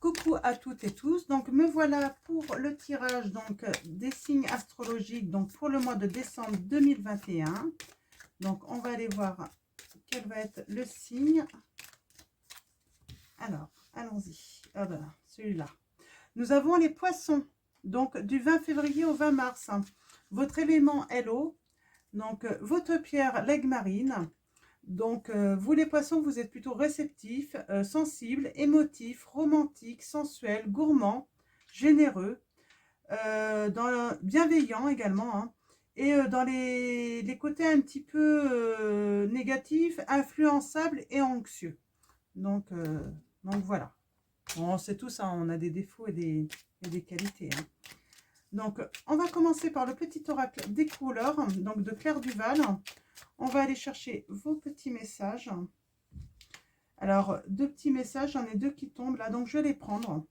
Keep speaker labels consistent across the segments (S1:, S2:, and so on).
S1: Coucou à toutes et tous, donc me voilà pour le tirage donc des signes astrologiques donc pour le mois de décembre 2021. Donc on va aller voir quel va être le signe. Alors allons-y. Ah ben, celui-là. Nous avons les poissons, donc du 20 février au 20 mars. Votre élément est l'eau, donc votre pierre l'aigle marine. Donc, vous les poissons, vous êtes plutôt réceptifs, sensibles, émotifs, romantiques, sensuels, gourmands, généreux, bienveillants également. Hein, et dans les côtés un petit peu négatifs, influençables et anxieux. Donc voilà. Bon, on sait tous, hein, on a des défauts et des qualités. Hein. Donc, on va commencer par le petit oracle des couleurs, donc de Claire Duval. On va aller chercher vos petits messages. Alors, deux petits messages, j'en ai deux qui tombent là, donc je vais les prendre.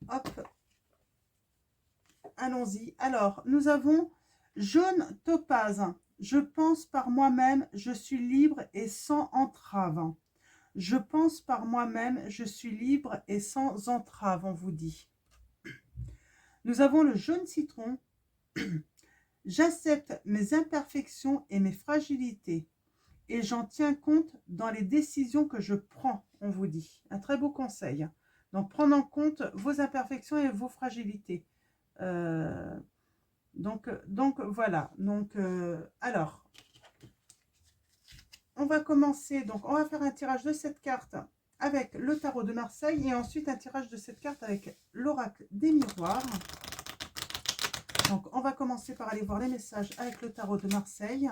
S1: Hop. Allons-y. Alors, nous avons jaune topaz. Je pense par moi-même, je suis libre et sans entrave. Je pense par moi-même, je suis libre et sans entrave, on vous dit. Nous avons le jaune citron. J'accepte mes imperfections et mes fragilités. Et j'en tiens compte dans les décisions que je prends, on vous dit. Un très beau conseil. Donc, prendre en compte vos imperfections et vos fragilités. Donc voilà. Donc, alors, on va commencer. Donc, on va faire un tirage de cette carte avec le tarot de Marseille et ensuite un tirage de cette carte avec l'oracle des miroirs. Donc, on va commencer par aller voir les messages avec le tarot de Marseille.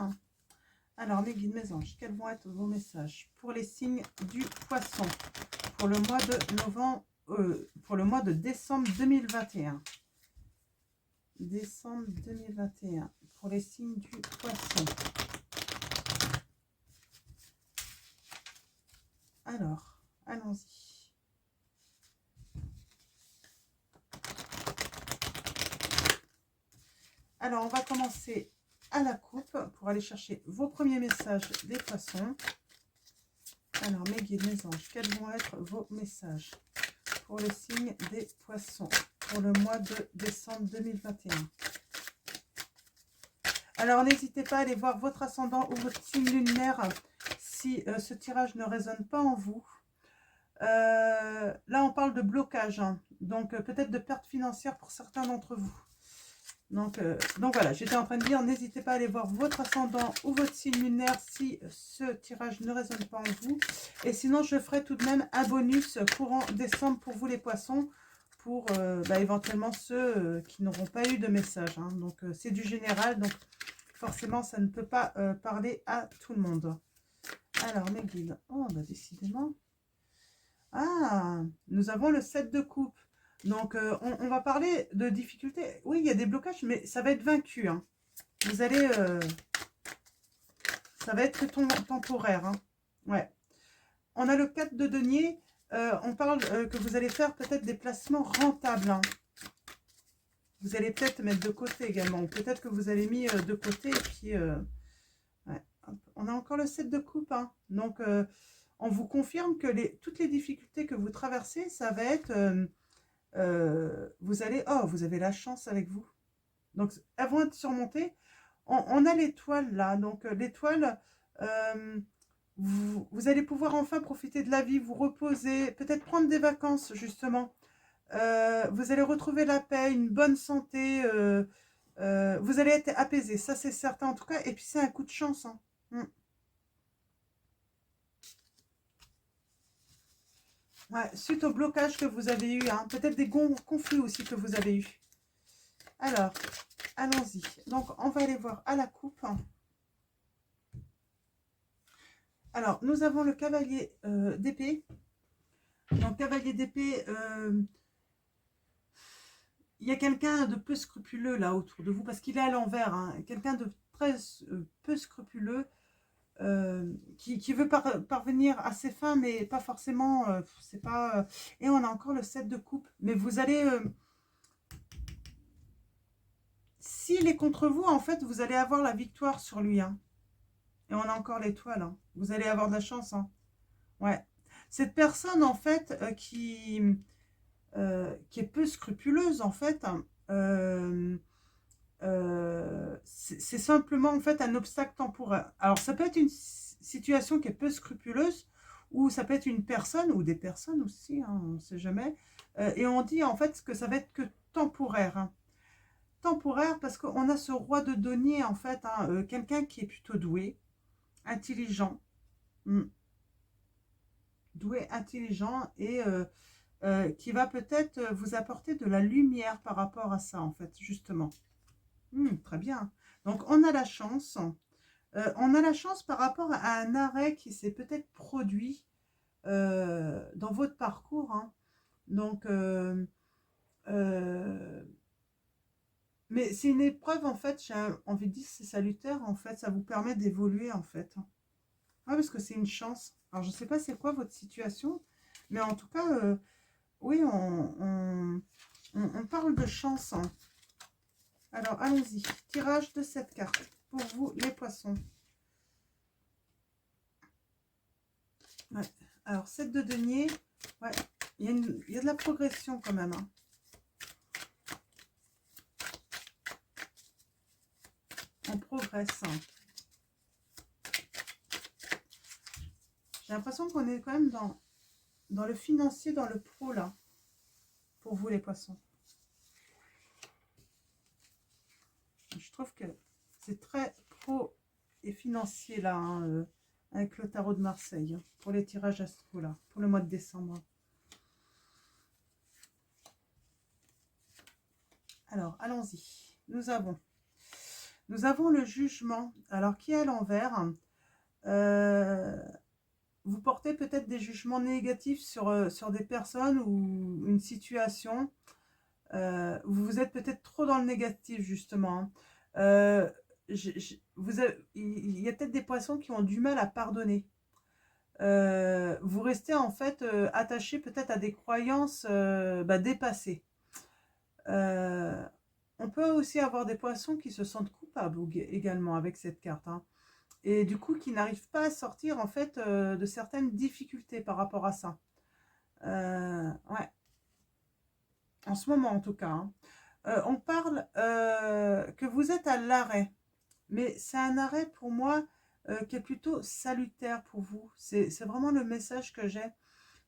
S1: Alors, mes guides, mes anges, quels vont être vos messages pour les signes du poisson pour le mois de novembre, pour le mois de décembre 2021. Décembre 2021, pour les signes du poisson. Alors, allons-y. Alors, on va commencer à la coupe pour aller chercher vos premiers messages des poissons. Alors, mes guides, mes anges, quels vont être vos messages pour le signe des poissons pour le mois de décembre 2021? Alors, n'hésitez pas à aller voir votre ascendant ou votre signe lunaire si ce tirage ne résonne pas en vous. Là, on parle de blocage, hein, donc peut-être de perte financière pour certains d'entre vous. Donc voilà, j'étais en train de dire, n'hésitez pas à aller voir votre ascendant ou votre signe lunaire si ce tirage ne résonne pas en vous. Et sinon, je ferai tout de même un bonus courant décembre pour vous les poissons, pour éventuellement ceux qui n'auront pas eu de message. Hein. Donc c'est du général, donc forcément, ça ne peut pas parler à tout le monde. Alors, mes guides, oh, bah, décidément. Ah, nous avons le 7 de coupe. Donc, on va parler de difficultés. Oui, il y a des blocages, mais ça va être vaincu. Hein. Vous allez... ça va être temporaire. Hein. Ouais. On a le 4 de denier. On parle que vous allez faire peut-être des placements rentables. Hein. Vous allez peut-être mettre de côté également. Ou peut-être que vous avez mis de côté. Et puis, ouais. On a encore le 7 de coupe. Hein. Donc, on vous confirme que toutes les difficultés que vous traversez, ça va être... vous allez... Oh, vous avez la chance avec vous. Donc, elles vont être surmontées. On a l'étoile là. Donc, l'étoile, vous allez pouvoir enfin profiter de la vie, vous reposer, peut-être prendre des vacances, justement. Vous allez retrouver la paix, une bonne santé. Vous allez être apaisé, ça c'est certain en tout cas. Et puis, c'est un coup de chance. Hein. Ouais, suite au blocage que vous avez eu, hein, peut-être des conflits aussi que vous avez eu. Alors, allons-y. Donc, on va aller voir à la coupe. Alors, nous avons le cavalier d'épée. Donc, cavalier d'épée, il y a quelqu'un de peu scrupuleux là autour de vous, parce qu'il est à l'envers. Hein, quelqu'un de très peu scrupuleux. Qui veut parvenir à ses fins, mais pas forcément, c'est pas... Et on a encore le 7 de coupe. Mais vous allez... s'il est contre vous, en fait, vous allez avoir la victoire sur lui. Hein. Et on a encore l'étoile. Hein. Vous allez avoir de la chance. Hein. Ouais. Cette personne, en fait, qui est peu scrupuleuse, en fait, c'est simplement, en fait, un obstacle temporaire. Alors, ça peut être une situation qui est peu scrupuleuse, ou ça peut être une personne, ou des personnes aussi, hein, on ne sait jamais. Et on dit, en fait, que ça va être que temporaire, hein. Temporaire parce qu'on a ce roi de denier, en fait, hein, quelqu'un qui est plutôt doué, intelligent, hmm, doué, intelligent, et qui va peut-être vous apporter de la lumière par rapport à ça, en fait, justement. Très bien. Donc, on a la chance. On a la chance par rapport à un arrêt qui s'est peut-être produit dans votre parcours, hein. Donc, mais c'est une épreuve, en fait, j'ai envie de dire, c'est salutaire, en fait, ça vous permet d'évoluer, en fait. Ouais, parce que c'est une chance. Alors, je ne sais pas c'est quoi votre situation, mais en tout cas, oui, on parle de chance, hein. Alors, allons-y. Tirage de cette carte pour vous, les poissons. Ouais. Alors, 7 de denier. Ouais, il y a de la progression quand même, hein. On progresse, hein. J'ai l'impression qu'on est quand même dans le financier, dans le pro, là. Pour vous, les poissons. Je trouve que c'est très pro et financier, là, hein, avec le tarot de Marseille, hein, pour les tirages astro, là, pour le mois de décembre. Alors, allons-y. Nous avons le jugement. Alors, qui est à l'envers? Vous portez peut-être des jugements négatifs sur des personnes ou une situation. Vous êtes peut-être trop dans le négatif, justement, hein. Il y a peut-être des poissons qui ont du mal à pardonner. Vous restez en fait attaché peut-être à des croyances dépassées. On peut aussi avoir des poissons qui se sentent coupables également avec cette carte, hein. Et du coup qui n'arrivent pas à sortir en fait de certaines difficultés par rapport à ça. Ouais, en ce moment en tout cas, hein. On parle que vous êtes à l'arrêt, mais c'est un arrêt pour moi qui est plutôt salutaire pour vous. C'est vraiment le message que j'ai.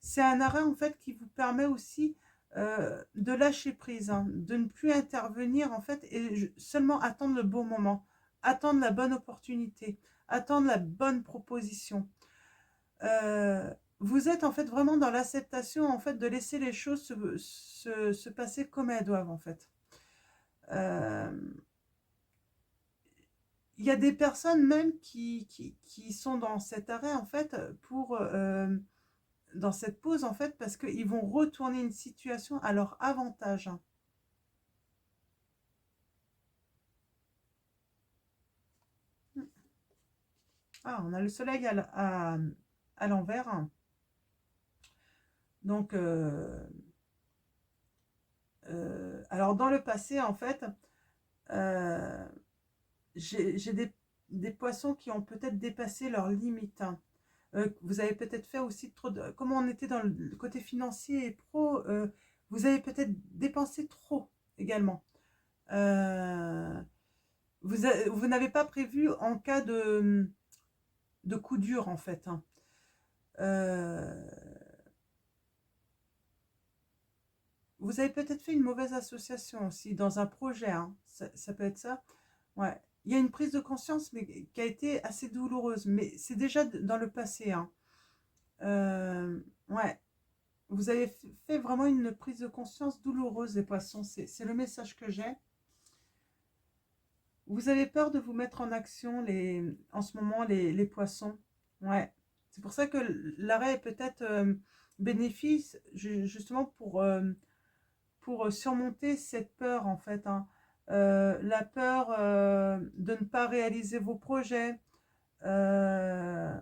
S1: C'est un arrêt en fait qui vous permet aussi de lâcher prise, hein, de ne plus intervenir en fait et seulement attendre le bon moment, attendre la bonne opportunité, attendre la bonne proposition. Vous êtes en fait vraiment dans l'acceptation en fait de laisser les choses se passer comme elles doivent en fait. Euh, Il y a des personnes même qui sont dans cet arrêt en fait pour dans cette pause en fait parce qu'ils vont retourner une situation à leur avantage. Ah, on a le soleil à l'envers. Donc, alors dans le passé en fait, euh, j'ai des poissons qui ont peut-être dépassé leurs limites, hein. Vous avez peut-être fait aussi trop de... Comme on était dans le côté financier et pro, vous avez peut-être dépensé trop également. Euh, vous n'avez pas prévu en cas de coup dur, en fait, hein. Euh, vous avez peut-être fait une mauvaise association aussi dans un projet, hein. Ça peut être ça. Ouais. Il y a une prise de conscience mais qui a été assez douloureuse, mais c'est déjà dans le passé, hein. Ouais. Vous avez fait vraiment une prise de conscience douloureuse, les poissons. C'est le message que j'ai. Vous avez peur de vous mettre en action en ce moment, les poissons. Ouais. C'est pour ça que l'arrêt est peut-être bénéfice, justement pour surmonter cette peur, en fait, hein. La peur de ne pas réaliser vos projets, euh,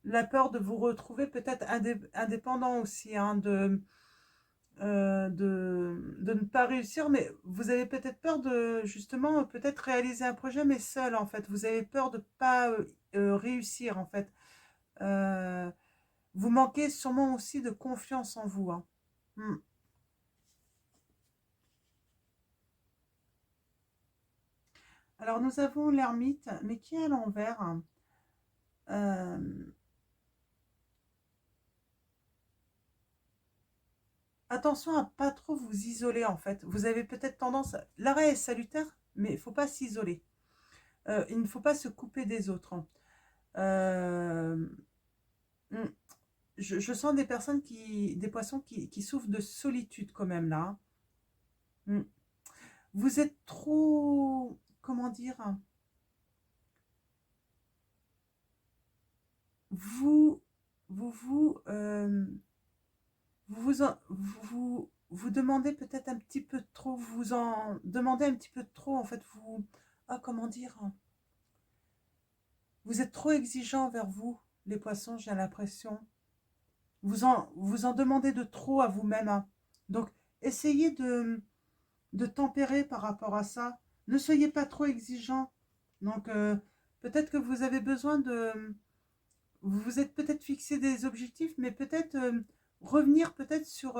S1: la peur de vous retrouver peut-être indépendant aussi, hein, de ne pas réussir, mais vous avez peut-être peur de justement peut-être réaliser un projet, mais seul en fait. Vous avez peur de ne pas réussir en fait. Euh, Vous manquez sûrement aussi de confiance en vous. Hein. Hmm. Alors, nous avons l'ermite, mais qui est à l'envers. Hein. Attention à pas trop vous isoler, en fait. Vous avez peut-être tendance... L'arrêt est salutaire, mais il ne faut pas s'isoler. Il ne faut pas se couper des autres. Hein. Euh, hmm, je sens des personnes des poissons qui souffrent de solitude quand même là. Hein. Hmm. Vous êtes trop, comment dire, vous, vous, vous, euh, vous demandez peut-être un petit peu trop, vous en demandez un petit peu trop en fait. Comment dire, vous êtes trop exigeant vers vous, les poissons, j'ai l'impression. Vous en demandez de trop à vous-même. Hein. Donc, essayez de tempérer par rapport à ça. Ne soyez pas trop exigeant. Donc, peut-être que vous avez besoin de... Vous vous êtes peut-être fixé des objectifs, mais peut-être revenir peut-être sur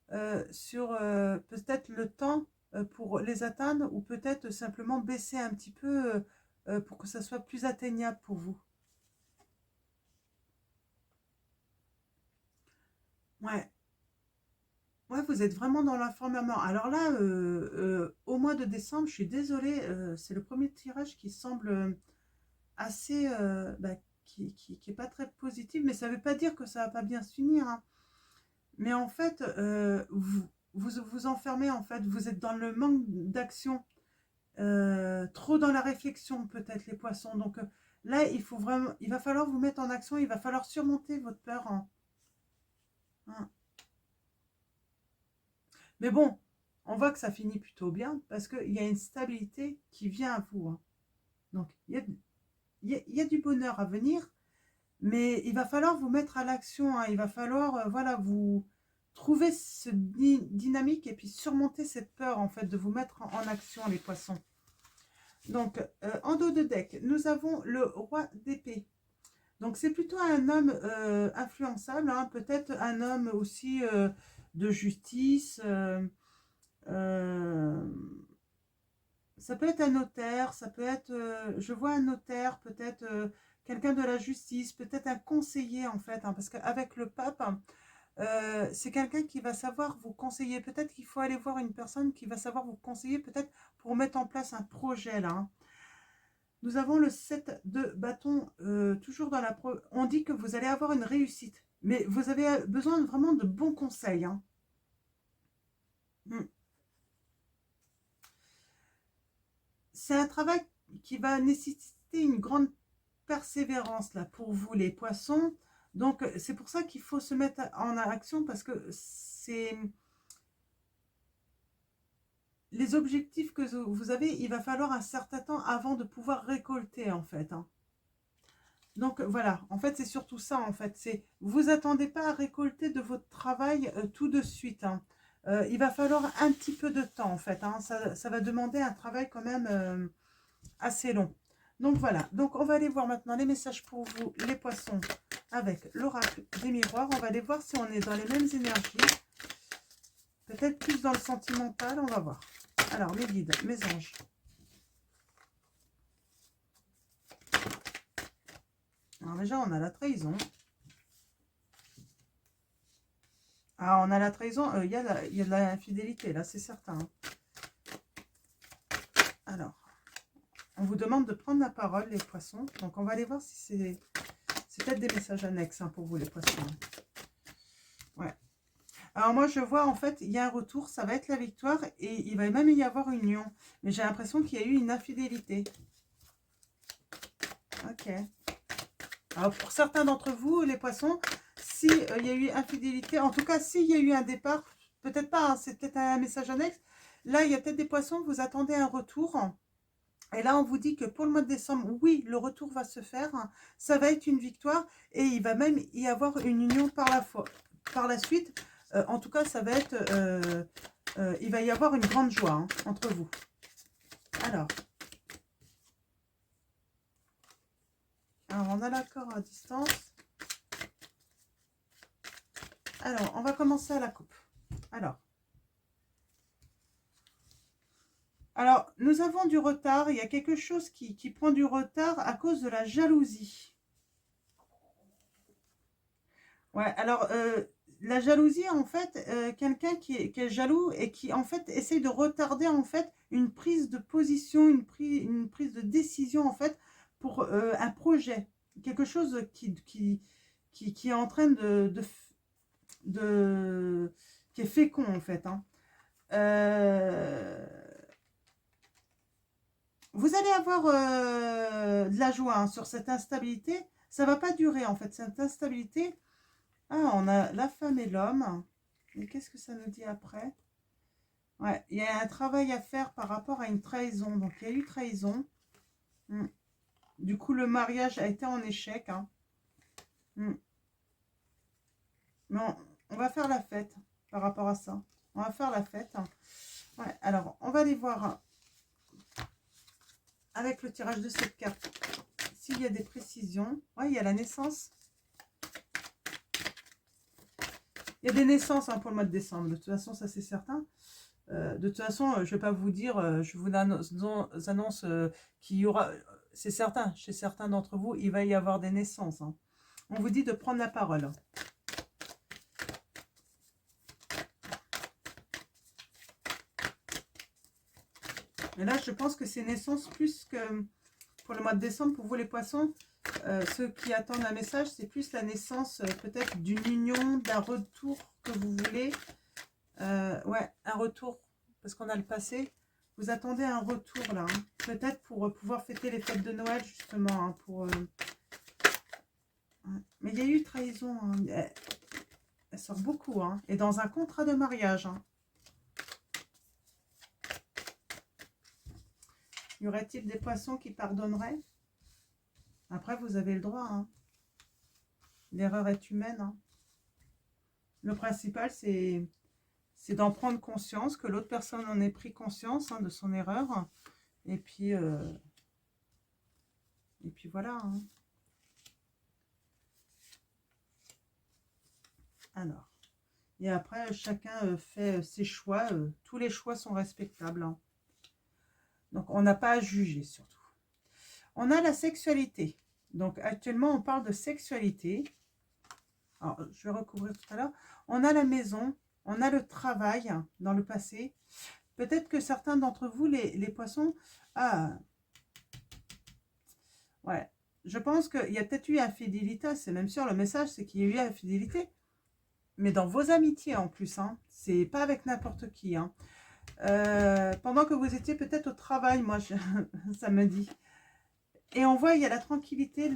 S1: peut-être le temps pour les atteindre, ou peut-être simplement baisser un petit peu pour que ça soit plus atteignable pour vous. Ouais. Ouais, vous êtes vraiment dans l'information. Alors là, au mois de décembre, je suis désolée, c'est le premier tirage qui semble assez, qui est pas très positif, mais ça ne veut pas dire que ça va pas bien se finir. Hein. Mais en fait, vous enfermez, en fait, vous êtes dans le manque d'action, trop dans la réflexion peut-être les poissons. Donc là, il va falloir vous mettre en action, il va falloir surmonter votre peur. Hein. Hein. Mais bon, on voit que ça finit plutôt bien parce qu'il y a une stabilité qui vient à vous. Hein. Donc, il y a du bonheur à venir, mais il va falloir vous mettre à l'action. Hein. Il va falloir, voilà, vous trouver ce dynamique et puis surmonter cette peur, en fait, de vous mettre en action, les poissons. Donc, en dos de deck, nous avons le roi d'épée. Donc, c'est plutôt un homme influençable, hein, peut-être un homme aussi de justice. Euh, Ça peut être un notaire, ça peut être, je vois un notaire, peut-être quelqu'un de la justice, peut-être un conseiller en fait, hein, parce qu'avec le pape, c'est quelqu'un qui va savoir vous conseiller. Peut-être qu'il faut aller voir une personne qui va savoir vous conseiller, peut-être pour mettre en place un projet là. Hein. Nous avons le 7 de bâton, toujours dans la... On dit que vous allez avoir une réussite, mais vous avez besoin vraiment de bons conseils. Hein. Hmm. C'est un travail qui va nécessiter une grande persévérance là pour vous les poissons. Donc c'est pour ça qu'il faut se mettre en action, parce que c'est les objectifs que vous avez, il va falloir un certain temps avant de pouvoir récolter en fait. Hein. Donc voilà, en fait c'est surtout ça en fait. C'est vous attendez pas à récolter de votre travail tout de suite. Hein. Il va falloir un petit peu de temps en fait. Hein. Ça va demander un travail quand même assez long. Donc voilà, donc on va aller voir maintenant les messages pour vous, les poissons, avec l'oracle des miroirs. On va aller voir si on est dans les mêmes énergies. Peut-être plus dans le sentimental, on va voir. Alors, mes guides, mes anges. Alors déjà, on a la trahison. Ah, on a la trahison, il y a de l'infidélité, là, c'est certain. Alors, on vous demande de prendre la parole, les poissons. Donc, on va aller voir si c'est peut-être des messages annexes hein, pour vous, les poissons. Ouais. Alors, moi, je vois, en fait, il y a un retour. Ça va être la victoire et il va même y avoir une union. Mais j'ai l'impression qu'il y a eu une infidélité. Ok. Alors, pour certains d'entre vous, les poissons, si il y a eu infidélité, en tout cas, s'il y a eu un départ, peut-être pas, hein, c'est peut-être un message annexe. Là, il y a peut-être des poissons, vous attendez un retour. Et là, on vous dit que pour le mois de décembre, oui, le retour va se faire. Ça va être une victoire et il va même y avoir une union par la suite. En tout cas, ça va être... il va y avoir une grande joie hein, entre vous. Alors, on a l'accord à distance. Alors, on va commencer à la coupe. Alors, nous avons du retard. Il y a quelque chose qui prend du retard à cause de la jalousie. Ouais, alors, la jalousie, en fait, quelqu'un qui est jaloux et qui, en fait, essaye de retarder, en fait, une prise de position, une prise de décision, en fait, pour un projet. Quelque chose qui est en train de qui est fécond, en fait. Hein. Euh, Vous allez avoir de la joie hein, sur cette instabilité. Ça va pas durer, en fait, cette instabilité. Ah, on a la femme et l'homme. Et qu'est-ce que ça nous dit après? Ouais, il y a un travail à faire par rapport à une trahison. Donc, il y a eu trahison. Mm. Du coup, le mariage a été en échec. Hein. Mm. Mais on va faire la fête par rapport à ça. On va faire la fête. Ouais, alors, on va aller voir avec le tirage de cette carte s'il y a des précisions. Ouais, il y a la naissance. Il y a des naissances hein, pour le mois de décembre. De toute façon, ça c'est certain. De toute façon, je ne vais pas vous dire, je vous annonce qu'il y aura, c'est certain, chez certains d'entre vous, il va y avoir des naissances. Hein. On vous dit de prendre la parole. Et là, je pense que c'est naissance plus que pour le mois de décembre, pour vous les poissons, ceux qui attendent un message, c'est plus la naissance peut-être d'une union, d'un retour que vous voulez. Ouais, un retour, parce qu'on a le passé. Vous attendez un retour là, hein. Peut-être pour pouvoir fêter les fêtes de Noël justement. Hein, mais il y a eu trahison, hein. Elle sort beaucoup, hein. Et dans un contrat de mariage. Hein. Y aurait-il des poissons qui pardonneraient? Après, vous avez le droit. Hein. L'erreur est humaine. Hein. Le principal, c'est d'en prendre conscience, que l'autre personne en ait pris conscience hein, de son erreur. Et puis voilà. Hein. Alors, et après, chacun fait ses choix. Tous les choix sont respectables. Hein. Donc, on n'a pas à juger surtout. On a la sexualité. Donc, actuellement, on parle de sexualité. Alors, je vais recouvrir tout à l'heure. On a la maison, on a le travail dans le passé. Peut-être que certains d'entre vous, les poissons... Ah, ouais. Je pense qu'il y a peut-être eu infidélité. C'est même sûr, le message, c'est qu'il y a eu infidélité. Mais dans vos amitiés en plus. Hein. C'est pas avec n'importe qui. Hein. Pendant que vous étiez peut-être au travail, moi, ça me dit. Et on voit, il y a la tranquillité,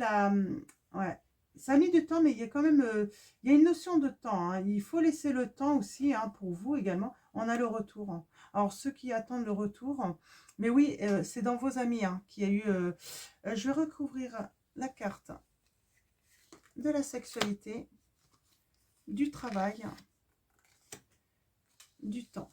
S1: ouais. Ça a mis du temps, mais il y a quand même il y a une notion de temps. Hein. Il faut laisser le temps aussi, hein, pour vous également. On a le retour. Hein. Alors, ceux qui attendent le retour, mais oui, c'est dans vos amis hein, qu'il y a eu... je vais recouvrir la carte de la sexualité, du travail, du temps.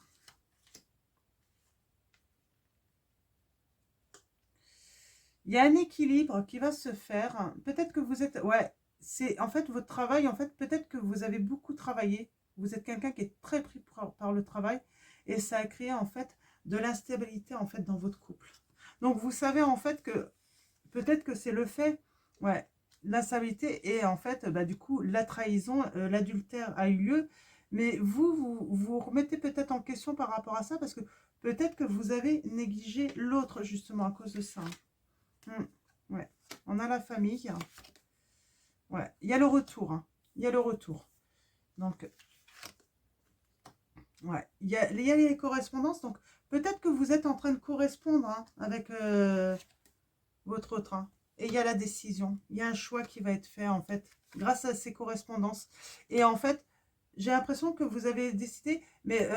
S1: Il y a un équilibre qui va se faire. Peut-être que vous êtes... Ouais, c'est en fait votre travail. En fait, peut-être que vous avez beaucoup travaillé. Vous êtes quelqu'un qui est très pris par le travail. Et ça a créé en fait de l'instabilité en fait dans votre couple. Donc vous savez en fait que peut-être que c'est le fait... Ouais, l'instabilité et en fait, bah, du coup, la trahison, l'adultère a eu lieu. Mais vous remettez peut-être en question par rapport à ça parce que peut-être que vous avez négligé l'autre justement à cause de ça. Ouais, on a la famille. Ouais, il y a le retour. Hein. Il y a le retour. Donc, ouais, il y a les correspondances. Donc, peut-être que vous êtes en train de correspondre hein, avec votre autre. Hein. Et il y a la décision. Il y a un choix qui va être fait, en fait, grâce à ces correspondances. Et en fait, j'ai l'impression que vous avez décidé, mais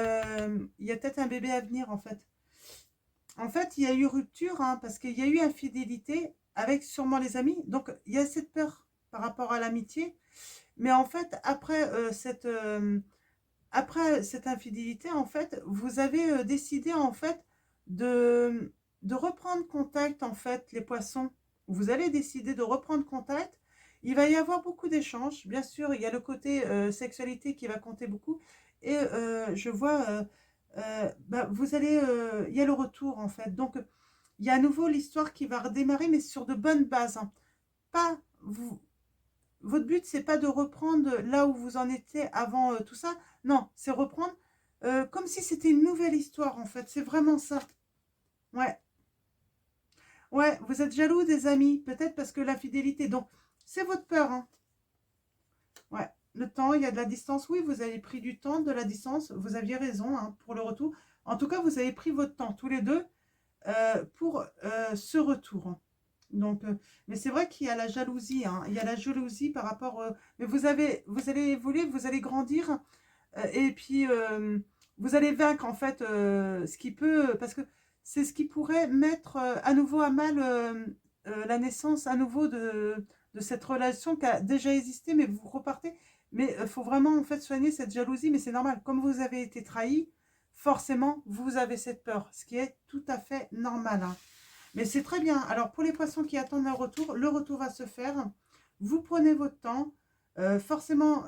S1: il y a peut-être un bébé à venir, en fait. En fait, il y a eu rupture, hein, parce qu'il y a eu infidélité avec sûrement les amis. Donc, il y a cette peur par rapport à l'amitié. Mais en fait, après cette infidélité, en fait, vous avez décidé, en fait, de reprendre contact, en fait, les poissons. Vous allez décider de reprendre contact Il va y avoir beaucoup d'échanges. Bien sûr, il y a le côté sexualité qui va compter beaucoup. Et je vois, bah, vous allez, il y a le retour en fait. Donc, il y a à nouveau l'histoire qui va redémarrer, mais sur de bonnes bases, hein. Pas vous, votre but, c'est pas de reprendre là où vous en étiez avant tout ça. Non, c'est reprendre comme si c'était une nouvelle histoire en fait. C'est vraiment ça. Ouais. Ouais, vous êtes jaloux des amis, peut-être parce que l'infidélité. Donc, c'est votre peur, hein. Ouais, le temps, il y a de la distance. Oui, vous avez pris du temps, de la distance. Vous aviez raison, hein, pour le retour. En tout cas, vous avez pris votre temps, tous les deux, pour ce retour, hein. Donc, mais c'est vrai qu'il y a la jalousie, hein. Il y a la jalousie par rapport. Mais vous allez évoluer, vous allez grandir, et puis vous allez vaincre en fait ce qui peut, parce que c'est ce qui pourrait mettre à nouveau à mal la naissance à nouveau de cette relation qui a déjà existé, mais vous repartez. Mais il faut vraiment en fait soigner cette jalousie, mais c'est normal. Comme vous avez été trahi, forcément vous avez cette peur, ce qui est tout à fait normal, hein. Mais c'est très bien. Alors, pour les poissons qui attendent un retour, le retour va se faire. Vous prenez votre temps. Forcément,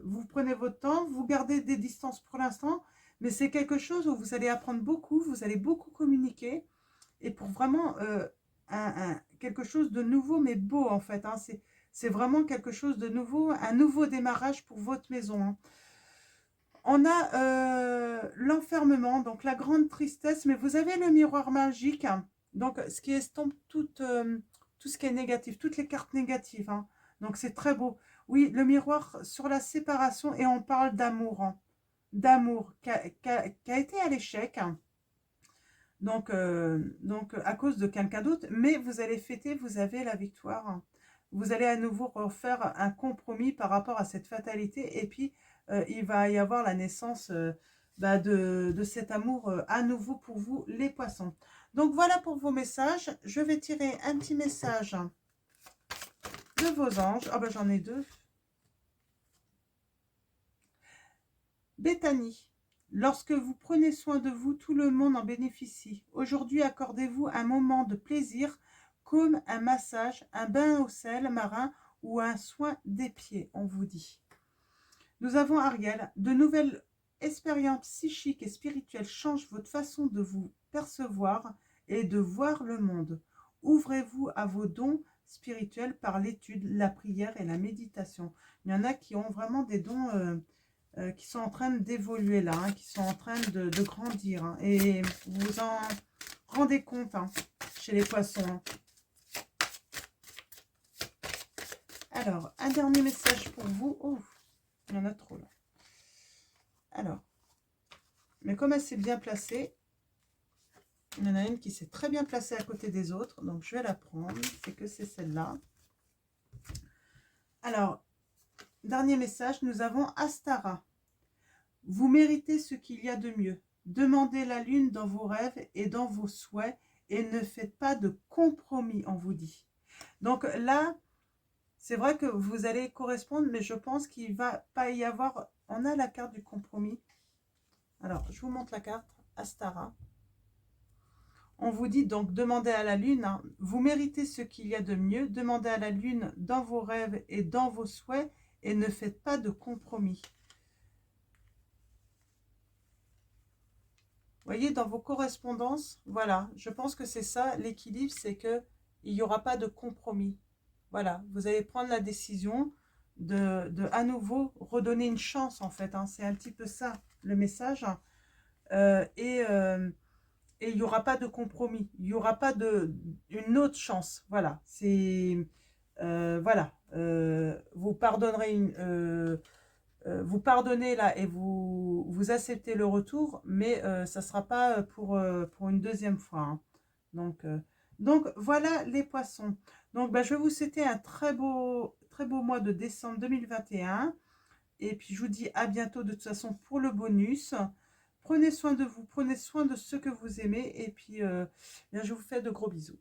S1: vous prenez votre temps. Vous gardez des distances pour l'instant. Mais c'est quelque chose où vous allez apprendre beaucoup. Vous allez beaucoup communiquer. Et pour vraiment quelque chose de nouveau, mais beau, en fait, hein. C'est vraiment quelque chose de nouveau. Un nouveau démarrage pour votre maison, hein. On a l'enfermement, donc la grande tristesse, mais vous avez le miroir magique, hein, donc ce qui estompe tout ce qui est négatif, toutes les cartes négatives, hein. Donc c'est très beau. Oui, le miroir sur la séparation, et on parle d'amour, hein, d'amour qui a été à l'échec, hein. Donc à cause de quelqu'un d'autre, mais vous allez fêter, vous avez la victoire, hein. Vous allez à nouveau refaire un compromis par rapport à cette fatalité, et puis il va y avoir la naissance bah, de cet amour à nouveau pour vous, les poissons. Donc voilà pour vos messages. Je vais tirer un petit message de vos anges. Ah ben j'en ai deux. Béthanie. Lorsque vous prenez soin de vous, tout le monde en bénéficie. Aujourd'hui, accordez-vous un moment de plaisir comme un massage, un bain au sel marin ou un soin des pieds, on vous dit. Nous avons Ariel. De nouvelles expériences psychiques et spirituelles changent votre façon de vous percevoir et de voir le monde. Ouvrez-vous à vos dons spirituels par l'étude, la prière et la méditation. Il y en a qui ont vraiment des dons qui sont en train d'évoluer là, hein, qui sont en train de grandir, hein, et vous vous en rendez compte, hein, chez les poissons, hein. Alors, un dernier message pour vous. Oh, il y en a trop là. Alors, mais comme elle s'est bien placée, il y en a une qui s'est très bien placée à côté des autres, donc je vais la prendre. C'est que c'est celle-là. Alors, dernier message, nous avons Astara. Vous méritez ce qu'il y a de mieux. Demandez la lune dans vos rêves et dans vos souhaits et ne faites pas de compromis, on vous dit. Donc là, c'est vrai que vous allez correspondre, mais je pense qu'il ne va pas y avoir... On a la carte du compromis. Alors, je vous montre la carte, Astara. On vous dit donc, demandez à la lune, hein, vous méritez ce qu'il y a de mieux. Demandez à la lune dans vos rêves et dans vos souhaits et ne faites pas de compromis. Voyez, dans vos correspondances, voilà, je pense que c'est ça, l'équilibre, c'est que il n'y aura pas de compromis. Voilà, vous allez prendre la décision de à nouveau redonner une chance, en fait, hein. C'est un petit peu ça, le message. Et il n'y aura pas de compromis. Il n'y aura pas une autre chance. Voilà, c'est... voilà, vous pardonnerez vous pardonnez là et vous acceptez le retour, mais ça ne sera pas pour une deuxième fois, hein. Donc voilà les poissons. Donc bah, je vais vous souhaiter un très beau mois de décembre 2021. Et puis je vous dis à bientôt de toute façon pour le bonus. Prenez soin de vous, prenez soin de ceux que vous aimez. Et puis bien, je vous fais de gros bisous.